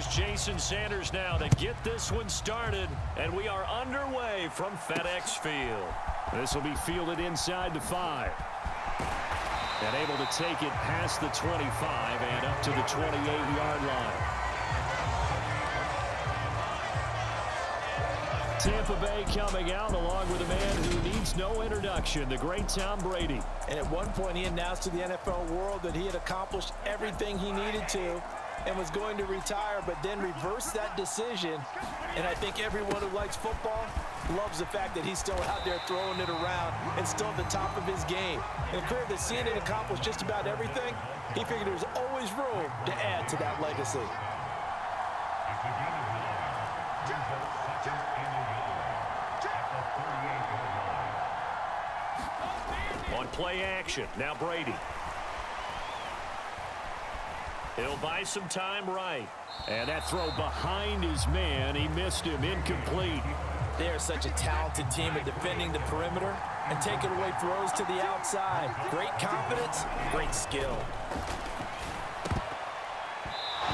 Here's Jason Sanders now to get this one started, and we are underway from FedEx Field. This will be fielded inside the 5. And able to take it past the 25 and up to the 28-yard line. Tampa Bay coming out along with a man who needs no introduction, the great Tom Brady. And at one point he announced to the NFL world that he had accomplished everything he needed to and was going to retire, but then reversed that decision. And I think everyone who likes football loves the fact that he's still out there throwing it around and still at the top of his game. In a career that's seen it accomplish just about everything, he figured there's always room to add to that legacy. On play action, now Brady. He'll buy some time right. And that throw behind his man, he missed him, incomplete. They are such a talented team at defending the perimeter and taking away throws to the outside. Great confidence, great skill.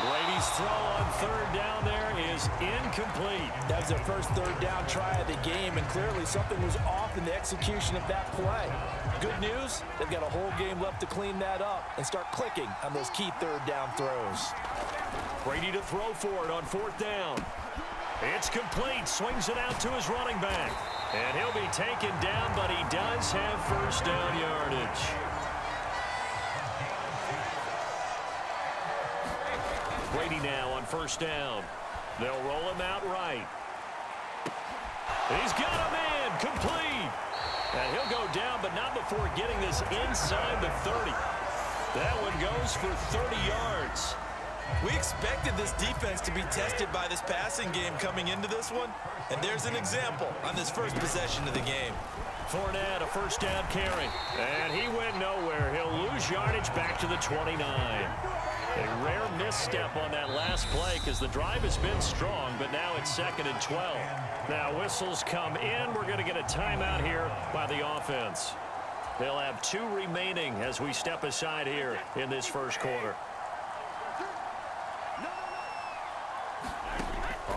Brady's throw on third down there is incomplete. That was their first third down try of the game, and clearly something was off in the execution of that play. Good news, they've got a whole game left to clean that up and start clicking on those key third down throws. Brady to throw for it on fourth down. It's complete, swings it out to his running back. And he'll be taken down, but he does have first down yardage. Brady now on first down. They'll roll him out right. He's got a man, complete. And he'll go down, but not before getting this inside the 30. That one goes for 30 yards. We expected this defense to be tested by this passing game coming into this one, and there's an example on this first possession of the game. Fournette, a first down carry, and he went nowhere. He'll lose yardage back to the 29. A rare misstep on that last play because the drive has been strong, but now it's 2nd and 12. Now whistles come in. We're going to get a timeout here by the offense. They'll have 2 remaining as we step aside here in this first quarter.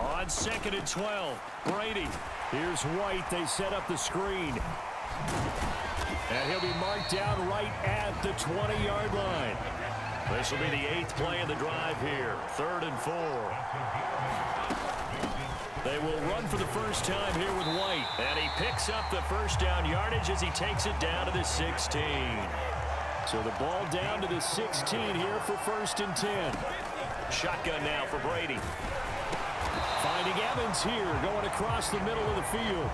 On 2nd and 12, Brady. Here's White. They set up the screen. And he'll be marked down right at the 20-yard line. This will be the 8th play of the drive here. 3rd and 4. They will run for the first time here with White. And he picks up the first down yardage as he takes it down to the 16. So the ball down to the 16 here for 1st and 10. Shotgun now for Brady. Finding Evans here, going across the middle of the field.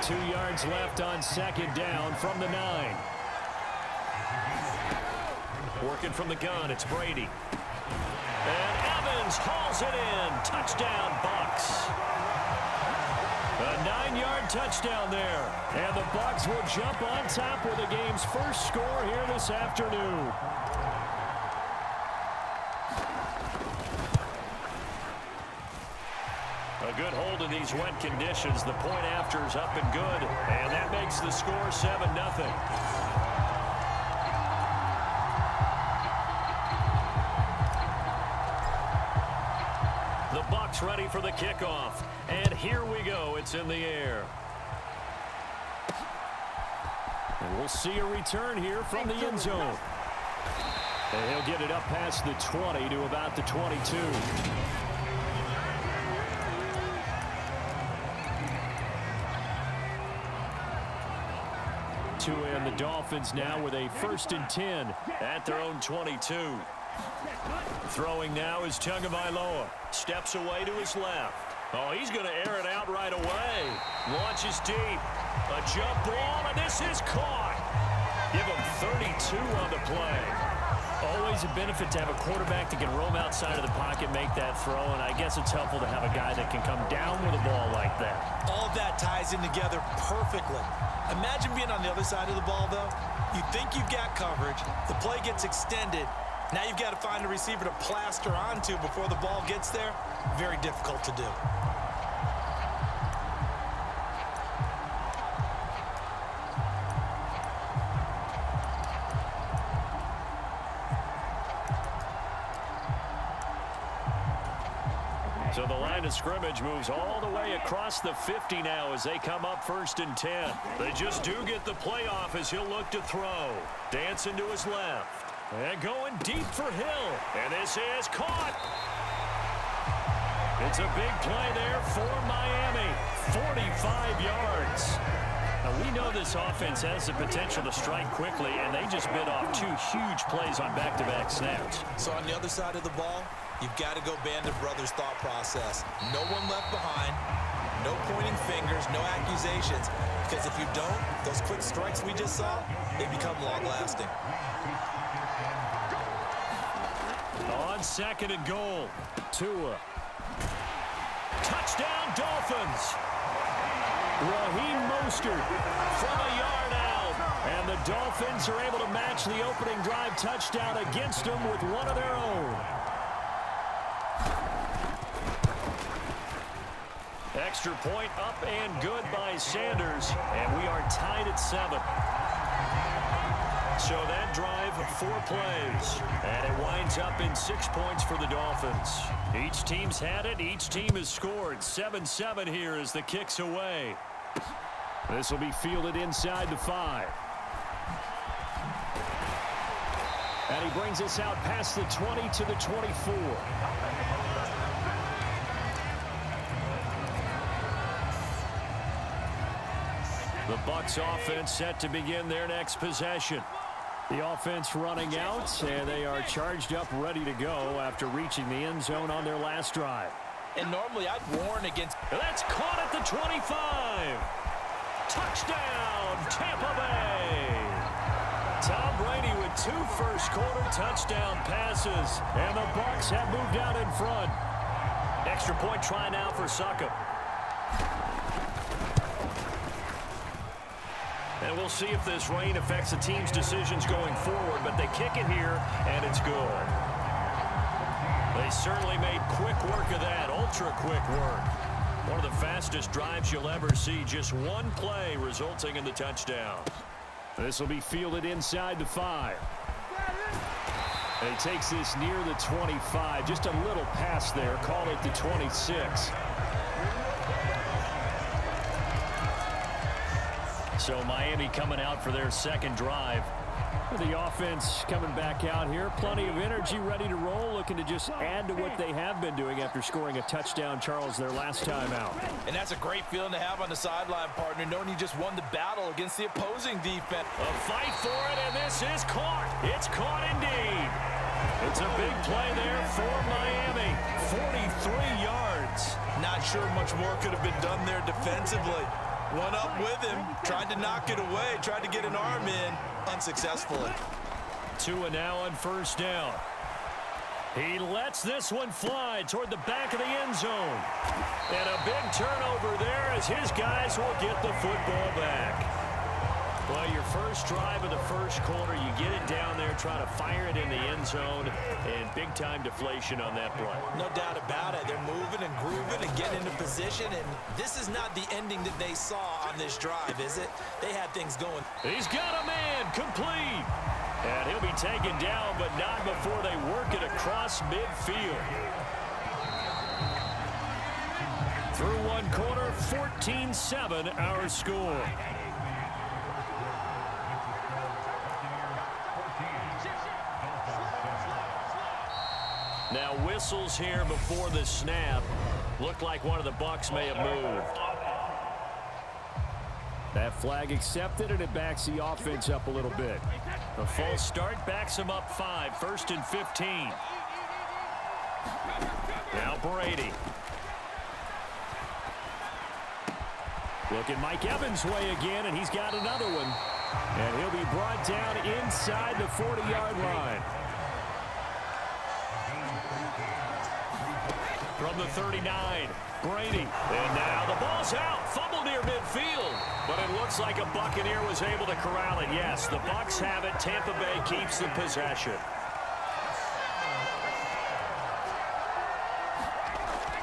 2 yards left on 2nd down from the 9. Working from the gun, it's Brady. And Evans hauls it in. Touchdown, Bucs. A 9-yard touchdown there. And the Bucs will jump on top with the game's first score here this afternoon. A good hold in these wet conditions. The point after is up and good. And that makes the score 7-0. The Bucs ready for the kickoff. And here we go. It's in the air. And we'll see a return here from the end zone. And he'll get it up past the 20 to about the 22. And the Dolphins now with a 1st and 10 at their own 22. Throwing now is Tagovailoa. Steps away to his left. Oh, he's going to air it out right away. Launches deep. A jump ball, and this is caught. Give him 32 on the play. Always a benefit to have a quarterback that can roam outside of the pocket, make that throw, and I guess it's helpful to have a guy that can come down with a ball like that. All of that ties in together perfectly. Imagine being on the other side of the ball, though. You think you've got coverage. The play gets extended. Now you've got to find a receiver to plaster onto before the ball gets there. Very difficult to do. So the line of scrimmage moves all the way across the 50 now as they come up 1st and 10. They just do get the play off as he'll look to throw. Dancing to his left. And going deep for Hill. And this is caught. It's a big play there for Miami. 45 yards. Now, we know this offense has the potential to strike quickly, and they just bit off 2 huge plays on back-to-back snaps. So on the other side of the ball, you've got to go Band of Brothers thought process. No one left behind, no pointing fingers, no accusations. Because if you don't, those quick strikes we just saw, they become long-lasting. On 2nd and goal, Tua. Touchdown, Dolphins. Raheem Mostert from a yard out. And the Dolphins are able to match the opening drive touchdown against them with one of their own. Extra point up and good by Sanders. And we are tied at 7. So that drive, 4 plays. And it winds up in 6 points for the Dolphins. Each team's had it. Each team has scored. 7-7 here as the kick's away. This will be fielded inside the 5. And he brings us out past the 20 to the 24. The Bucs offense set to begin their next possession. The offense running out, and they are charged up, ready to go after reaching the end zone on their last drive. And normally I'd warn against... That's caught at the 25. Touchdown, Tampa Bay. Tom Brady with 2 first-quarter touchdown passes, and the Bucs have moved out in front. Extra point try now for Suckup. And we'll see if this rain affects the team's decisions going forward, but they kick it here, and it's good. They certainly made quick work of that, ultra-quick work. One of the fastest drives you'll ever see, just 1 play resulting in the touchdown. This will be fielded inside the 5. And he takes this near the 25, just a little pass there, call it the 26. So Miami coming out for their second drive. The offense coming back out here. Plenty of energy, ready to roll, looking to just add to what they have been doing after scoring a touchdown, Charles, their last time out. And that's a great feeling to have on the sideline, partner, knowing you just won the battle against the opposing defense. A fight for it, and this is caught. It's caught indeed. It's a big play there for Miami. 43 yards. Not sure much more could have been done there defensively. One up with him, tried to knock it away, tried to get an arm in, unsuccessfully. Tua now on 1st down. He lets this one fly toward the back of the end zone. And a big turnover there as his guys will get the football back. Well, your first drive of the first quarter, you get it down there, try to fire it in the end zone, and big-time deflation on that play. No doubt about it. They're moving and grooving and getting into position, and this is not the ending that they saw on this drive, is it? They had things going. He's got a man, complete. And he'll be taken down, but not before they work it across midfield. Through 1 quarter, 14-7 our score. Now whistles here before the snap. Looked like one of the Bucs may have moved. That flag accepted, and it backs the offense up a little bit. The false start backs them up 5, 1st and 15. Now Brady. Looking Mike Evans' way again, and he's got another one. And he'll be brought down inside the 40-yard line. From the 39, Brady. And now the ball's out. Fumble near midfield. But it looks like a Buccaneer was able to corral it. Yes, the Bucs have it. Tampa Bay keeps the possession.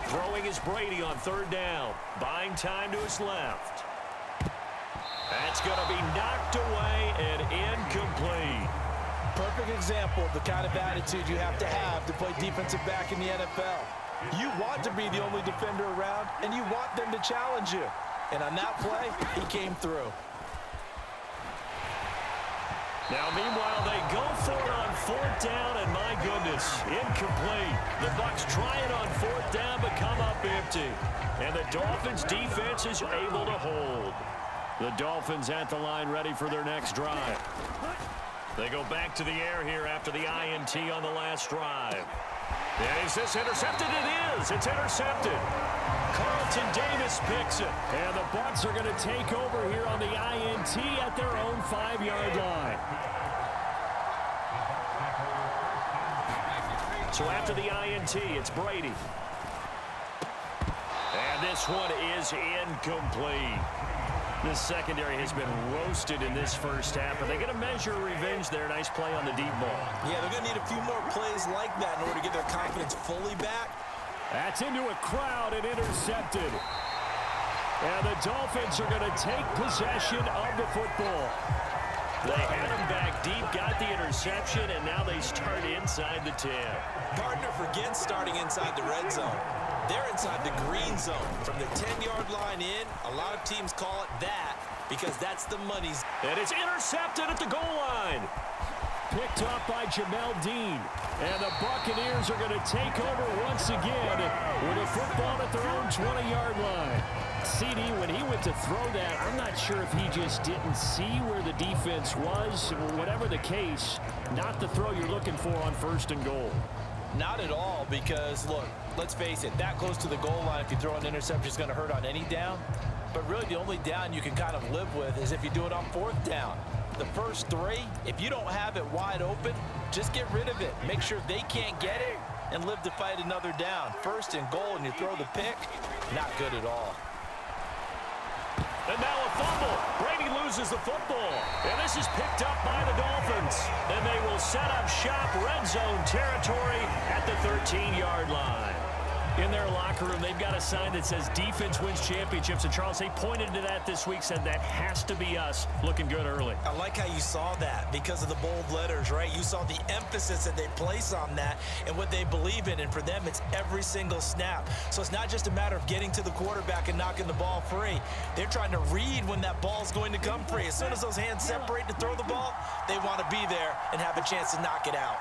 Throwing is Brady on 3rd down. Buying time to his left. That's going to be knocked away and incomplete. Perfect example of the kind of attitude you have to play defensive back in the NFL. You want to be the only defender around, and you want them to challenge you. And on that play, he came through. Now, meanwhile, they go for it on fourth down, and my goodness, incomplete. The Bucs try it on fourth down, but come up empty. And the Dolphins' defense is able to hold. The Dolphins at the line ready for their next drive. They go back to the air here after the INT on the last drive. And is this intercepted? It is. It's intercepted. Carlton Davis picks it. And the Bucs are going to take over here on the INT at their own 5-yard line. So after the INT, it's Brady. And this one is incomplete. This secondary has been roasted in this first half. Are they going to measure revenge there? Nice play on the deep ball. Yeah, they're going to need a few more plays like that in order to get their confidence fully back. That's into a crowd and intercepted. And the Dolphins are going to take possession of the football. They had him back deep, got the interception, and now they start inside the 10. Gardner forgets starting inside the red zone. They're inside the green zone. From the 10-yard line in, a lot of teams call it that because that's the money's. And it's intercepted at the goal line. Picked up by Jamel Dean. And the Buccaneers are going to take over once again with a football at their own 20-yard line. CD, when he went to throw that, I'm not sure if he just didn't see where the defense was. Whatever the case, not the throw you're looking for on first and goal. Not at all, because, look, let's face it, that close to the goal line, if you throw an interception, is going to hurt on any down. But really, the only down you can kind of live with is if you do it on fourth down. The first three, if you don't have it wide open, just get rid of it. Make sure they can't get it and live to fight another down. First and goal, and you throw the pick, not good at all. And now a fumble. Brady loses the football. And this is picked up by the Dolphins. And they will set up shop red zone territory at the 13-yard line. In their locker room, they've got a sign that says defense wins championships. And Charles, they pointed to that this week, said that has to be us. Looking good early. I like how you saw that because of the bold letters, right? You saw the emphasis that they place on that and what they believe in. And for them, it's every single snap. So it's not just a matter of getting to the quarterback and knocking the ball free. They're trying to read when that ball's going to come free. As soon as those hands separate to throw the ball, they want to be there and have a chance to knock it out.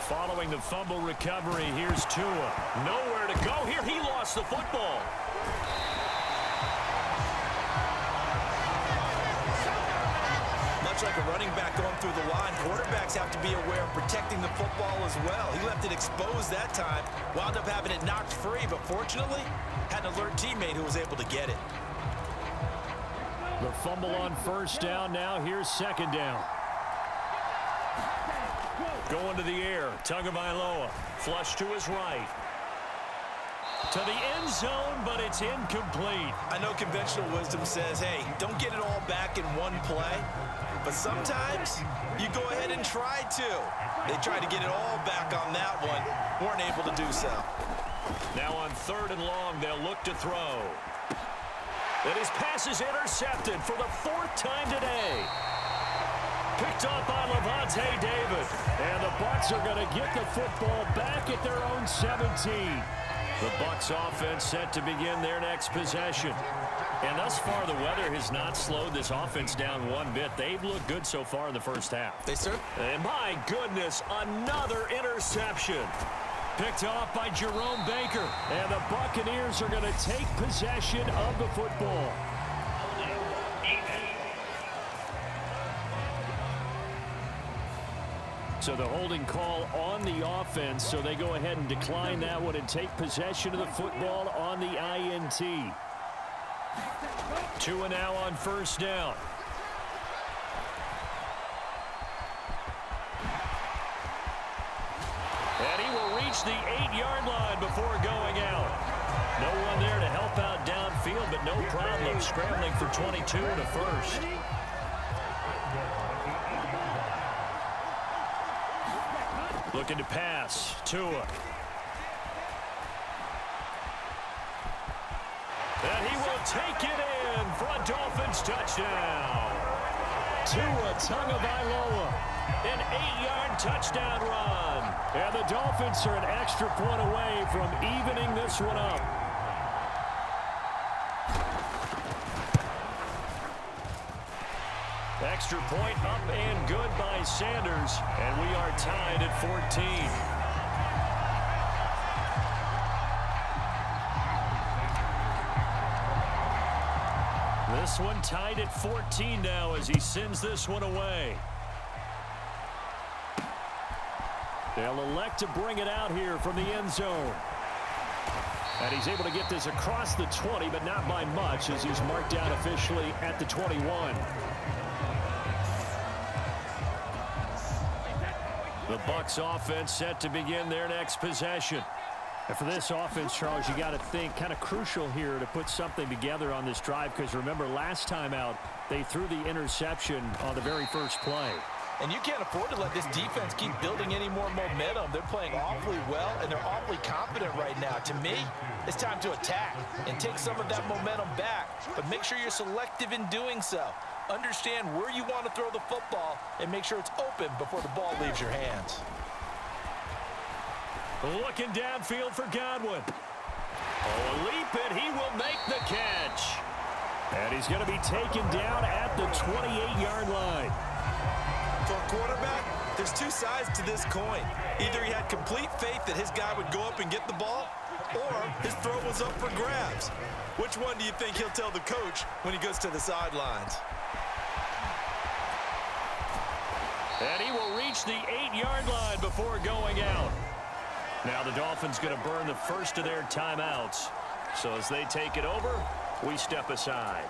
Following the fumble recovery, here's Tua. Nowhere to go here. He lost the football. Much like a running back going through the line, quarterbacks have to be aware of protecting the football as well. He left it exposed that time, wound up having it knocked free, but fortunately, had an alert teammate who was able to get it. The fumble on first down now. Here's second down. Going to the air. Tagovailoa. Flush to his right. To the end zone, but it's incomplete. I know conventional wisdom says, hey, don't get it all back in one play. But sometimes you go ahead and try to. They tried to get it all back on that one. Weren't able to do so. Now on third and long, they'll look to throw. And his pass is intercepted for the fourth time today. Picked up by Levante David. And the Bucs are going to get the football back at their own 17. The Bucs offense set to begin their next possession. And thus far, the weather has not slowed this offense down one bit. They've looked good so far in the first half. They serve. And my goodness, another interception. Picked off by Jerome Baker. And the Buccaneers are going to take possession of the football. So the holding call on the offense, so they go ahead and decline that one and take possession of the football on the INT. Tua now on first down. And he will reach the 8-yard line before going out. No one there to help out downfield, but no problem scrambling for 22 and a first. Looking to pass. Tua. And he will take it in for a Dolphins touchdown. Tua Tagovailoa, an 8-yard touchdown run. And the Dolphins are an extra point away from evening this one up. Extra point up and good by Sanders, and we are tied at 14. This one tied at 14 now as he sends this one away. They'll elect to bring it out here from the end zone. And he's able to get this across the 20, but not by much as he's marked down officially at the 21. The Bucs offense set to begin their next possession. And for this offense, Charles, you got to think kind of crucial here to put something together on this drive because remember last time out they threw the interception on the very first play. And you can't afford to let this defense keep building any more momentum. They're playing awfully well, and they're awfully confident right now. To me, it's time to attack and take some of that momentum back. But make sure you're selective in doing so. Understand where you want to throw the football and make sure it's open before the ball leaves your hands. Looking downfield for Godwin. Oh, a leap, and he will make the catch. And he's going to be taken down at the 28-yard line. For a quarterback, there's two sides to this coin. Either he had complete faith that his guy would go up and get the ball, or his throw was up for grabs. Which one do you think he'll tell the coach when he goes to the sidelines? And he will reach the 8-yard line before going out. Now the Dolphins going to burn the first of their timeouts. So as they take it over, we step aside.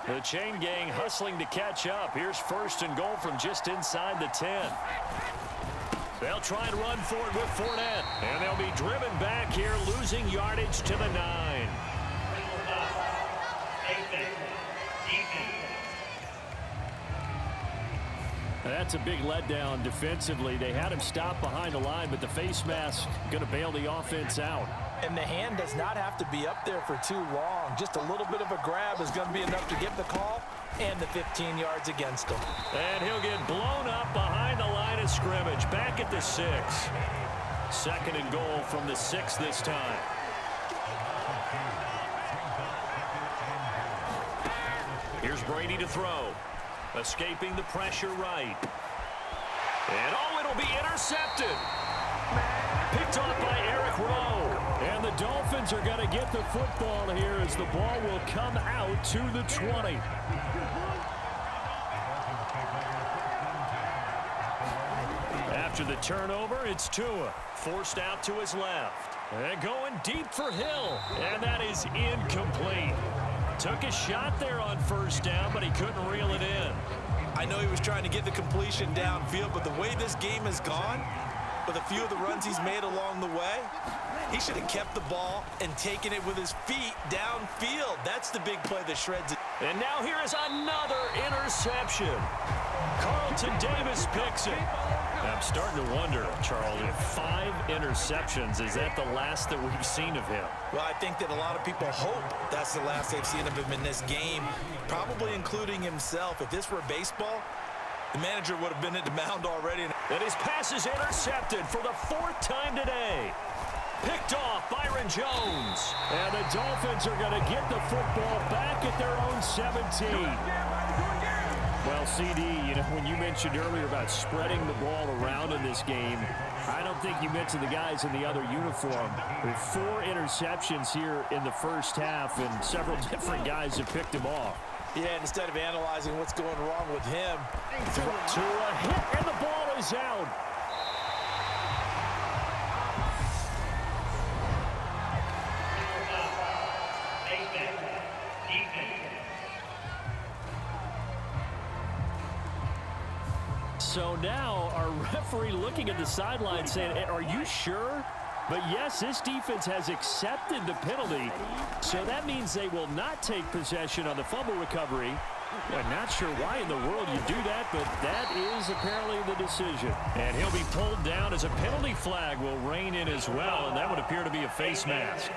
The chain gang hustling to catch up. Here's first and goal from just inside the 10. They'll try and run for it with Fournette. And they'll be driven back here, losing yardage to the 9. That's a big letdown defensively. They had him stop behind the line, but the face mask going to bail the offense out. And the hand does not have to be up there for too long. Just a little bit of a grab is going to be enough to get the call and the 15 yards against him. And he'll get blown up behind the line of scrimmage. Back at the 6. Second and goal from the 6 this time. Here's Brady to throw. Escaping the pressure right. And oh, it'll be intercepted. Picked off by Eric Rowe. And the Dolphins are going to get the football here as the ball will come out to the 20. After the turnover, it's Tua. Forced out to his left. And going deep for Hill. And that is incomplete. Took a shot there on first down, but he couldn't reel it in. I know he was trying to get the completion downfield, but the way this game has gone, with a few of the runs he's made along the way, he should have kept the ball and taken it with his feet downfield. That's the big play that shreds it. And now here is another interception. Carlton Davis picks it. I'm starting to wonder, Charles, if 5 interceptions, is that the last that we've seen of him? Well, I think that a lot of people hope that's the last they've seen of him in this game, probably including himself. If this were baseball, the manager would have been at the mound already. And his pass is intercepted for the 4th time today. Picked off Byron Jones. And the Dolphins are going to get the football back at their own 17. Well, CD, you know, when you mentioned earlier about spreading the ball around in this game, I don't think you mentioned the guys in the other uniform. With 4 interceptions here in the first half, and several different guys have picked him off. Yeah, instead of analyzing what's going wrong with him. To a hit, and the ball is out. So now our referee looking at the sideline saying, are you sure? But yes, this defense has accepted the penalty. So that means they will not take possession on the fumble recovery. I'm not sure why in the world you do that, but that is apparently the decision. And he'll be pulled down as a penalty flag will rein in as well, and that would appear to be a face mask.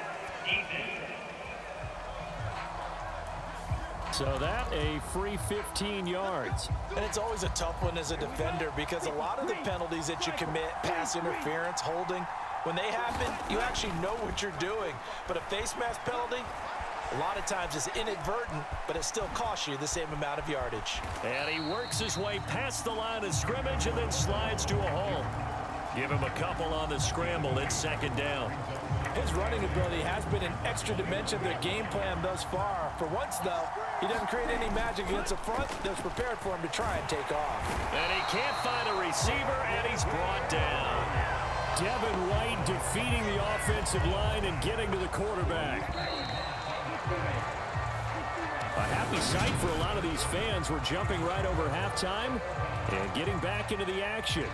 So that a free 15 yards. And it's always a tough one as a defender because a lot of the penalties that you commit, pass interference, holding, when they happen, you actually know what you're doing. But a face mask penalty, a lot of times it's inadvertent, but it still costs you the same amount of yardage. And he works his way past the line of scrimmage and then slides to a halt. Give him a couple on the scramble. It's second down. His running ability has been an extra dimension of their game plan thus far. For once, though, he doesn't create any magic against the front that's prepared for him to try and take off. And he can't find a receiver, and he's brought down. Devin White defeating the offensive line and getting to the quarterback. A happy sight for a lot of these fans. We're jumping right over halftime and getting back into the action.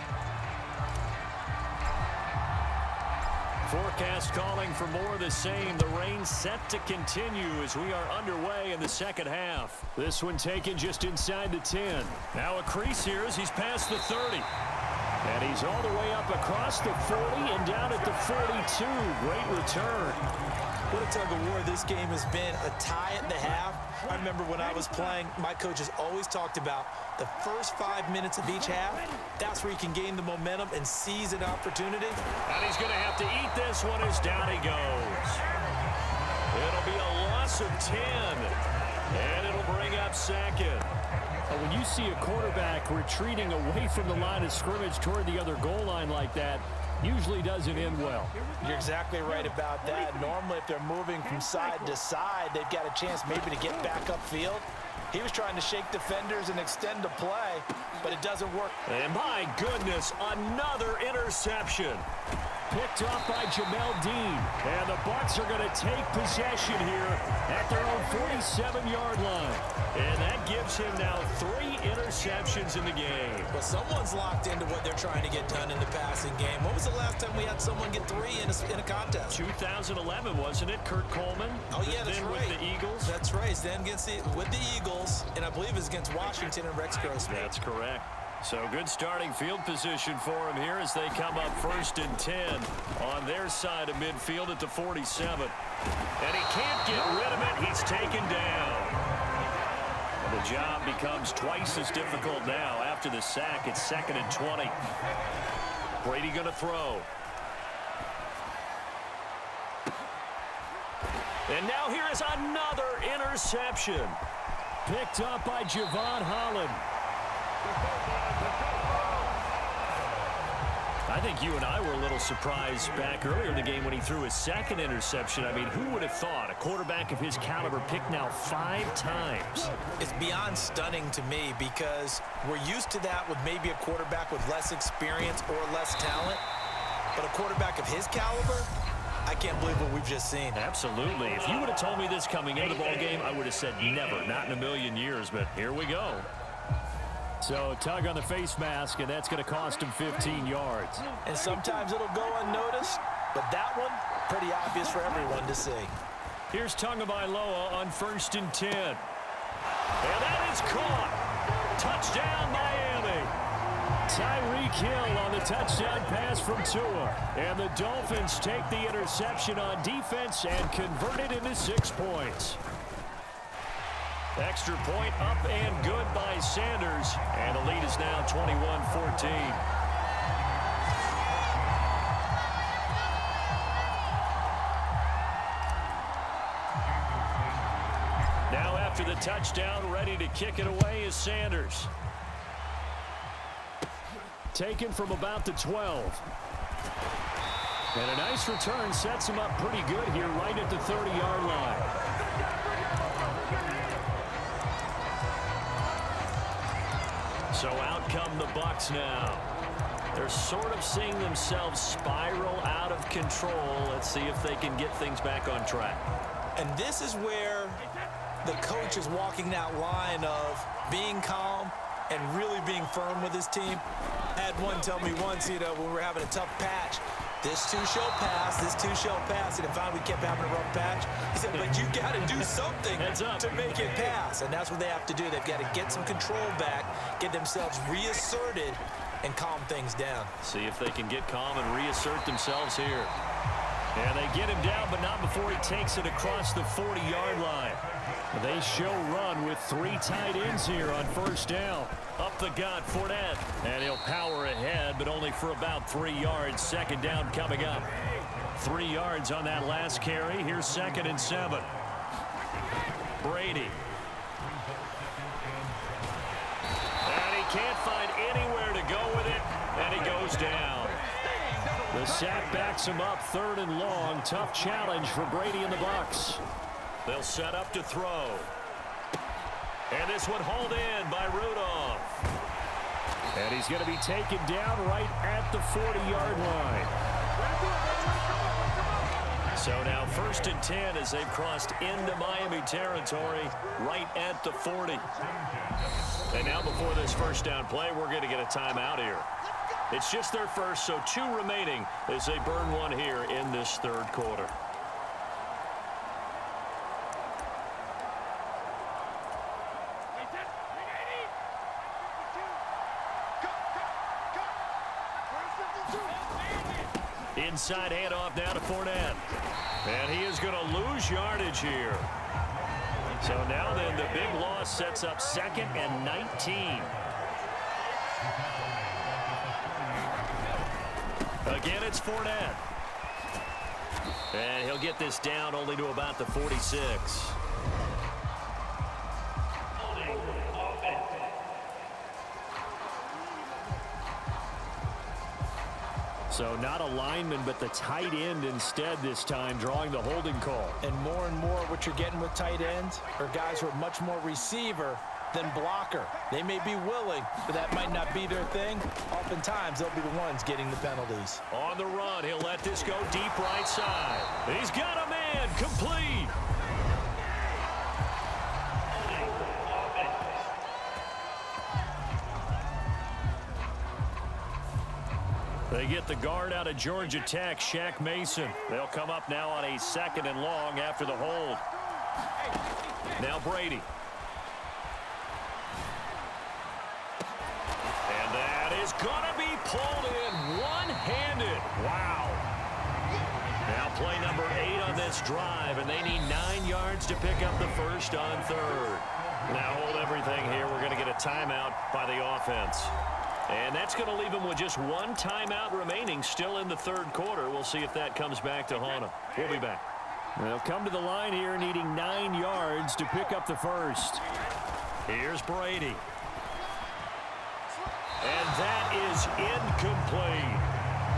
Forecast calling for more of the same. The rain set to continue as we are underway in the second half. This one taken just inside the 10. Now a crease here as he's past the 30. And he's all the way up across the 40 and down at the 42. Great return. What a tug of war this game has been. A tie at the half. I remember when I was playing, my coaches always talked about the first 5 minutes of each half. That's where you can gain the momentum and seize an opportunity. And he's going to have to eat this one as down he goes. It'll be a loss of 10. And it'll bring up second. When you see a quarterback retreating away from the line of scrimmage toward the other goal line like that, usually doesn't end well. You're exactly right about that. Normally, if they're moving from side to side, they've got a chance maybe to get back upfield. He was trying to shake defenders and extend the play, but it doesn't work. And my goodness, another interception. Picked off by Jamel Dean. And the Bucs are going to take possession here at their own 47-yard line. And that gives him now 3 interceptions in the game. Well, someone's locked into what they're trying to get done in the passing game. When was the last time we had someone get 3 in a contest? 2011, wasn't it? Kurt Coleman. Oh, yeah, that's then right. With the Eagles. That's right. Then with the Eagles, and I believe it's against Washington and Rex Grossman. That's correct. So good starting field position for him here as they come up 1st and 10 on their side of midfield at the 47. And he can't get rid of it. He's taken down. And the job becomes twice as difficult now after the sack. It's 2nd and 20. Brady going to throw. And now here is another interception. Picked up by Javon Holland. I think you and I were a little surprised back earlier in the game when he threw his 2nd interception. I mean, who would have thought a quarterback of his caliber picked now 5 times? It's beyond stunning to me because we're used to that with maybe a quarterback with less experience or less talent. But a quarterback of his caliber, I can't believe what we've just seen. Absolutely. If you would have told me this coming into the ball game, I would have said never, not in a million years. But here we go. So tug on the face mask, and that's going to cost him 15 yards. And sometimes it'll go unnoticed, but that one, pretty obvious for everyone to see. Here's Tagovailoa on 1st and 10. And that is caught. Touchdown, Miami. Tyreek Hill on the touchdown pass from Tua. And the Dolphins take the interception on defense and convert it into 6 points. Extra point up and good by Sanders. And the lead is now 21-14. Now after the touchdown, ready to kick it away is Sanders. Taken from about the 12. And a nice return sets him up pretty good here right at the 30-yard line. So out come the Bucs now. They're sort of seeing themselves spiral out of control. Let's see if they can get things back on track. And this is where the coach is walking that line of being calm and really being firm with his team. I had one tell me once, when we were having a tough patch, this too shall pass, this too shall pass. And finally we kept having a rough patch. He said, but you got to do something to make it pass. And that's what they have to do. They've got to get some control back, get themselves reasserted, and calm things down. See if they can get calm and reassert themselves here. And they get him down, but not before he takes it across the 40-yard line. They show run with 3 tight ends here on first down. Up the gut, Fournette. And he'll power ahead, but only for about 3 yards. Second down coming up. 3 yards on that last carry. Here's 2nd and 7. Brady. And he can't find anywhere to go with it, and he goes down. The sack backs him up, 3rd and long. Tough challenge for Brady and the Bucs. They'll set up to throw. And this one hauled in by Rudolph. And he's going to be taken down right at the 40-yard line. So now 1st and 10 as they've crossed into Miami territory right at the 40. And now before this first down play, we're going to get a timeout here. It's just their first, so 2 remaining as they burn one here in this 3rd quarter. Inside handoff now to Fournette. And he is going to lose yardage here. So now then the big loss sets up 2nd and 19. Again, it's Fournette. And he'll get this down only to about the 46. So not a lineman, but the tight end instead this time, drawing the holding call. And more what you're getting with tight ends are guys who are much more receiver than blocker. They may be willing, but that might not be their thing. Oftentimes, they'll be the ones getting the penalties. On the run, he'll let this go deep right side. He's got a man, complete. They get the guard out of Georgia Tech, Shaq Mason. They'll come up now on a 2nd and long after the hold. Now Brady. And that is going to be pulled in one-handed. Wow. Now play number 8 on this drive, and they need 9 yards to pick up the first on 3rd. Now hold everything here. We're going to get a timeout by the offense. And that's going to leave them with just 1 timeout remaining still in the 3rd quarter. We'll see if that comes back to haunt them. We'll be back. They'll come to the line here needing 9 yards to pick up the first. Here's Brady. And that is incomplete.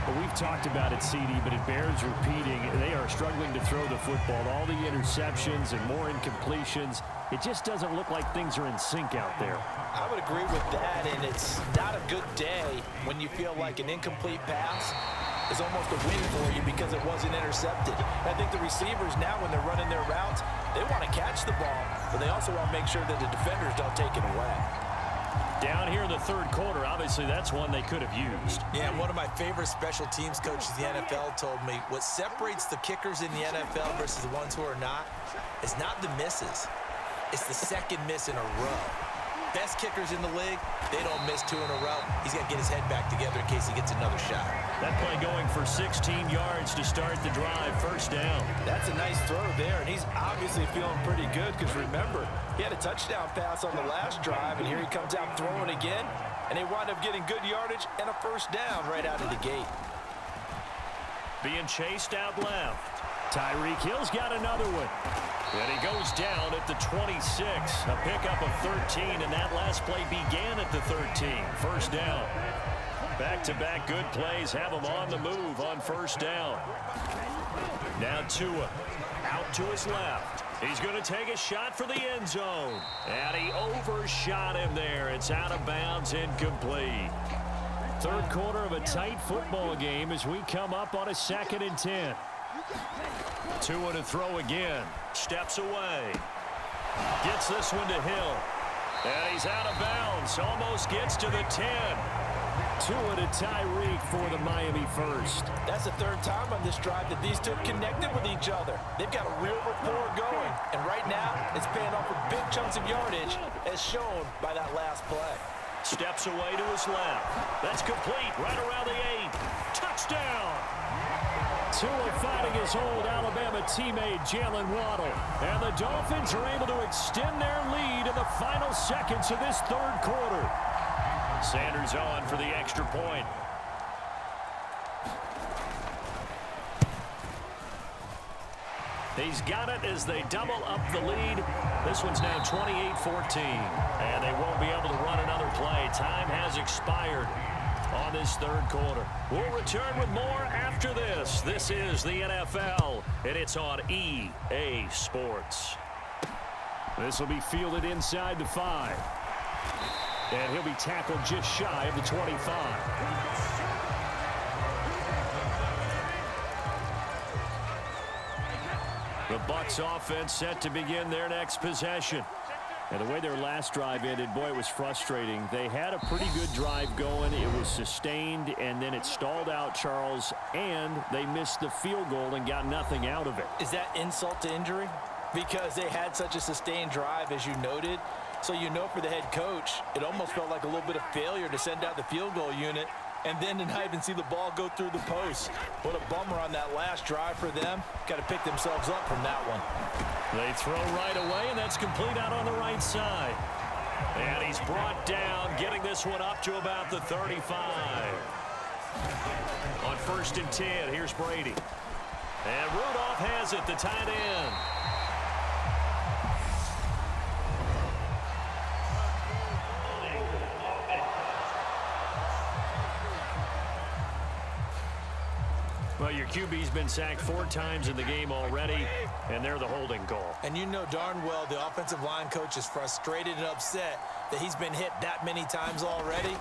Well, we've talked about it, CD, but it bears repeating. They are struggling to throw the football. All the interceptions and more incompletions. It just doesn't look like things are in sync out there. I would agree with that, and it's not a good day when you feel like an incomplete pass is almost a win for you because it wasn't intercepted. I think the receivers now, when they're running their routes, they want to catch the ball, but they also want to make sure that the defenders don't take it away. Down here in the 3rd quarter, obviously that's one they could have used. Yeah, one of my favorite special teams coaches in the NFL told me what separates the kickers in the NFL versus the ones who are not is not the misses. It's the 2nd miss in a row. Best kickers in the league, they don't miss 2 in a row. He's got to get his head back together in case he gets another shot. That play going for 16 yards to start the drive, first down. That's a nice throw there, and he's obviously feeling pretty good because remember, he had a touchdown pass on the last drive, and here he comes out throwing again, and they wind up getting good yardage and a first down right out of the gate. Being chased out left. Tyreek Hill's got another one. And he goes down at the 26. A pickup of 13, and that last play began at the 13. First down. Back-to-back good plays have him on the move on first down. Now Tua out to his left. He's going to take a shot for the end zone. And he overshot him there. It's out of bounds, incomplete. 3rd quarter of a tight football game as we come up on a 2nd and 10. Tua to throw again. Steps away. Gets this one to Hill. And he's out of bounds. Almost gets to the 10. Tua to Tyreek for the Miami first. That's the 3rd time on this drive that these two connected with each other. They've got a real rapport going. And right now, it's paying off with big chunks of yardage as shown by that last play. Steps away to his left. That's complete right around the 8. Touchdown! Tua fighting his old Alabama teammate Jalen Waddle. And the Dolphins are able to extend their lead in the final seconds of this third quarter. Sanders on for the extra point. He's got it as they double up the lead. This one's now 28-14. And they won't be able to run another play. Time has expired on this third quarter. We'll return with more after this. This is the NFL, and it's on EA Sports. This will be fielded inside the 5. And he'll be tackled just shy of the 25. The Bucs offense set to begin their next possession. And the way their last drive ended, boy, it was frustrating. They had a pretty good drive going. It was sustained, and then it stalled out, Charles, and they missed the field goal and got nothing out of it. Is that insult to injury? Because they had such a sustained drive, as you noted. So you know for the head coach, it almost felt like a little bit of failure to send out the field goal unit and then to not even see the ball go through the post. What a bummer on that last drive for them. Got to pick themselves up from that one. They throw right away, and that's complete out on the right side. And he's brought down, getting this one up to about the 35. On 1st and 10, here's Brady. And Rudolph has it, the tight end. Well, your QB's been sacked 4 times in the game already, and they're the holding call. And you know darn well the offensive line coach is frustrated and upset that he's been hit that many times already.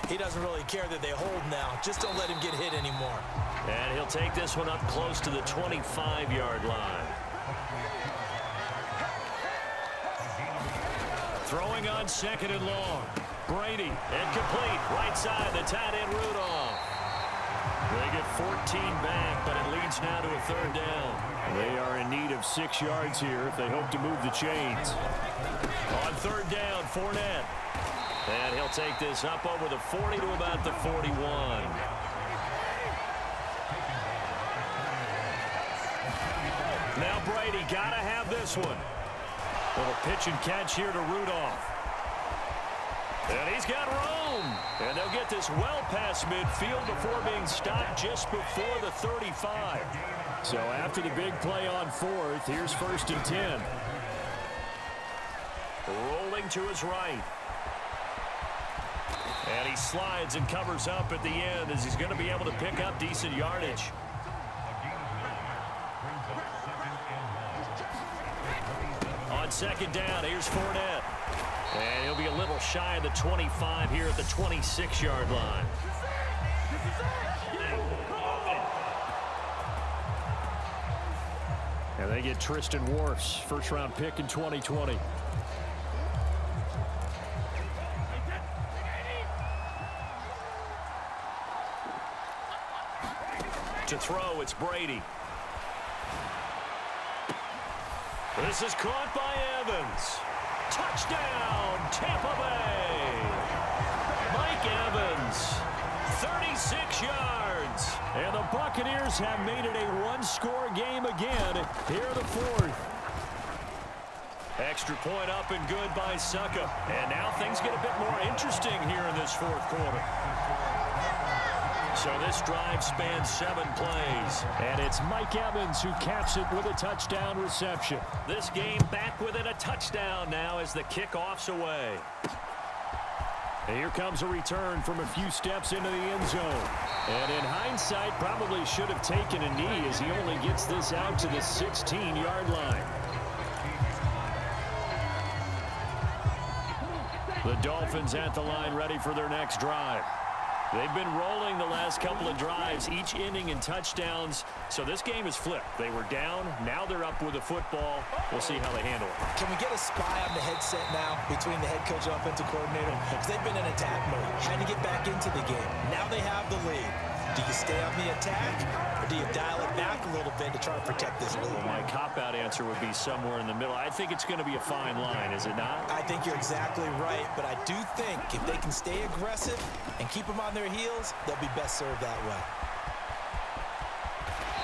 He doesn't really care that they hold now. Just don't let him get hit anymore. And he'll take this one up close to the 25-yard line. Throwing on 2nd and long. Brady, incomplete. Right side, the tight end Rudolph. They get 14 back, but it leads now to a 3rd down. They are in need of 6 yards here if they hope to move the chains. On 3rd down, Fournette. And he'll take this up over the 40 to about the 41. Now Brady got to have this one. Little pitch and catch here to Rudolph. And he's got room. And they'll get this well past midfield before being stopped just before the 35. So after the big play on 4th, here's 1st and 10. Rolling to his right. And he slides and covers up at the end as he's going to be able to pick up decent yardage. On 2nd down, here's Fournette. And he'll be a little shy of the 25 here at the 26-yard line. And they get Tristan Wirfs, first-round pick in 2020. To throw, it's Brady. This is caught by Evans. Touchdown, Tampa Bay. Mike Evans, 36 yards. And the Buccaneers have made it a one-score game again here in the 4th. Extra point up and good by Succa. And now things get a bit more interesting here in this 4th quarter. So this drive spans 7 plays. And it's Mike Evans who caps it with a touchdown reception. This game back within a touchdown now as the kickoff's away. And here comes a return from a few steps into the end zone. And in hindsight, probably should have taken a knee as he only gets this out to the 16-yard line. The Dolphins at the line ready for their next drive. They've been rolling the last couple of drives, each inning in touchdowns. So this game is flipped. They were down. Now they're up with the football. We'll see how they handle it. Can we get a spy on the headset now between the head coach and offensive coordinator? Because they've been in attack mode, trying to get back into the game. Now they have the lead. Do you stay on the attack, or do you dial it back a little bit to try to protect this lead? Well, my cop-out answer would be somewhere in the middle. I think it's going to be a fine line, is it not? I think you're exactly right, but I do think if they can stay aggressive and keep them on their heels, they'll be best served that way.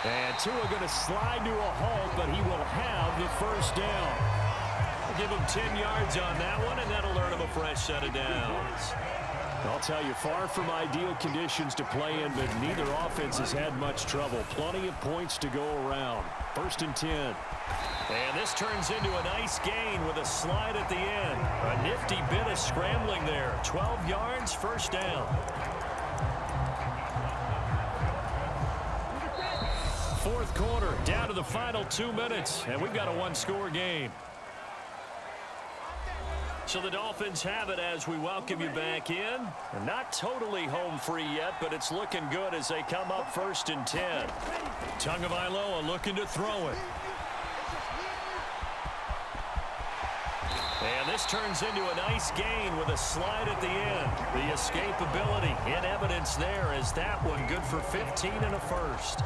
And Tua going to slide to a halt, but he will have the first down. We'll give him 10 yards on that one, and that'll earn him a fresh set of downs. I'll tell you, far from ideal conditions to play in, but neither offense has had much trouble. Plenty of points to go around. 1st and 10. And this turns into a nice gain with a slide at the end. A nifty bit of scrambling there. 12 yards, first down. 4th quarter, down to the final 2 minutes, and we've got a one-score game. So the Dolphins have it as we welcome you back in. They're not totally home free yet, but it's looking good as they come up 1st and 10. Tagovailoa looking to throw it. And this turns into a nice gain with a slide at the end. The escapability in evidence there as that one good for 15 and a first.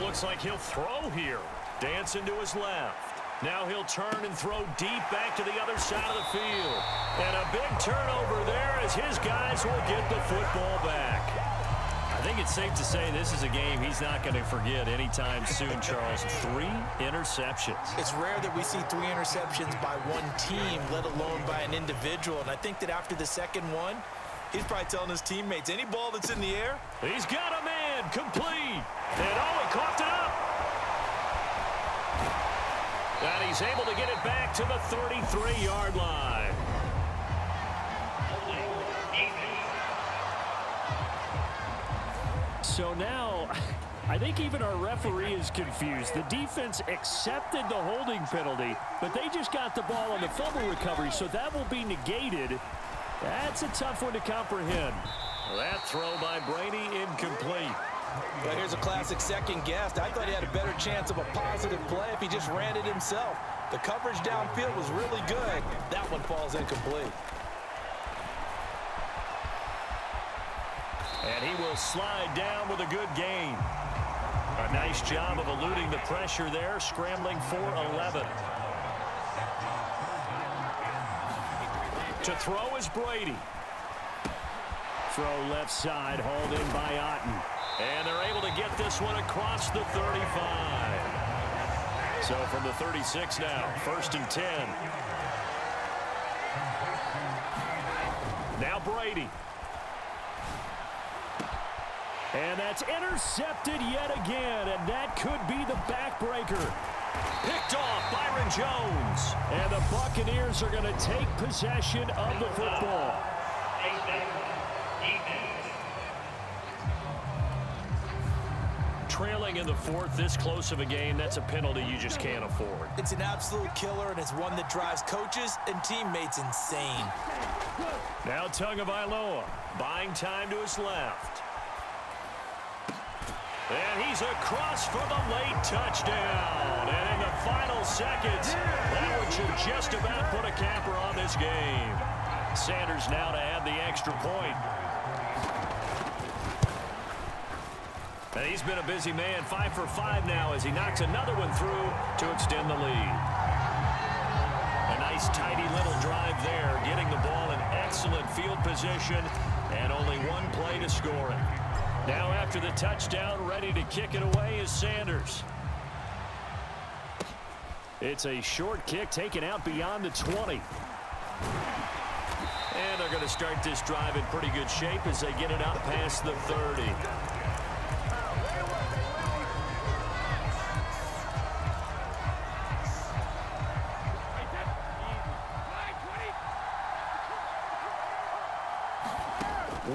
Looks like he'll throw here. Dancing to his left. Now he'll turn and throw deep back to the other side of the field. And a big turnover there as his guys will get the football back. I think it's safe to say this is a game he's not going to forget anytime soon, Charles. 3 interceptions. It's rare that we see 3 interceptions by one team, let alone by an individual. And I think that after the second one, he's probably telling his teammates, any ball that's in the air. He's got a man, complete. And he coughed it up. And he's able to get it back to the 33-yard line. So now, I think even our referee is confused. The defense accepted the holding penalty, but they just got the ball on the fumble recovery, so that will be negated. That's a tough one to comprehend. That throw by Brady incomplete. Well, here's a classic second guess. I thought he had a better chance of a positive play if he just ran it himself. The coverage downfield was really good. That one falls incomplete. And he will slide down with a good gain. A nice job of eluding the pressure there, scrambling for 11. To throw is Brady. Throw left side, hauled in by Otten. And they're able to get this one across the 35. So from the 36 now, 1st and 10. Now Brady. And that's intercepted yet again, and that could be the backbreaker. Picked off Byron Jones. And the Buccaneers are going to take possession of the football. Trailing in the 4th, this close of a game, that's a penalty you just can't afford. It's an absolute killer, and it's one that drives coaches and teammates insane. Now Tagovailoa, buying time to his left. And he's across for the late touchdown. And in the final seconds, that one should just about put a capper on this game. Sanders now to add the extra point. And he's been a busy man, 5 for 5 now as he knocks another one through to extend the lead. A nice tidy little drive there, getting the ball in excellent field position and only one play to score it. Now after the touchdown, ready to kick it away is Sanders. It's a short kick taken out beyond the 20. And they're going to start this drive in pretty good shape as they get it out past the 30.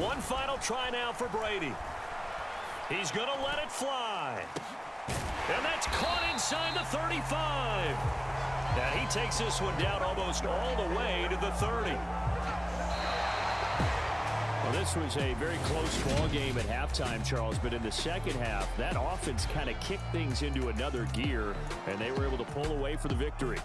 One final try now for Brady. He's going to let it fly. And that's caught inside the 35. Now he takes this one down almost all the way to the 30. Well, this was a very close ball game at halftime, Charles, but in the second half, that offense kind of kicked things into another gear, and they were able to pull away for the victory.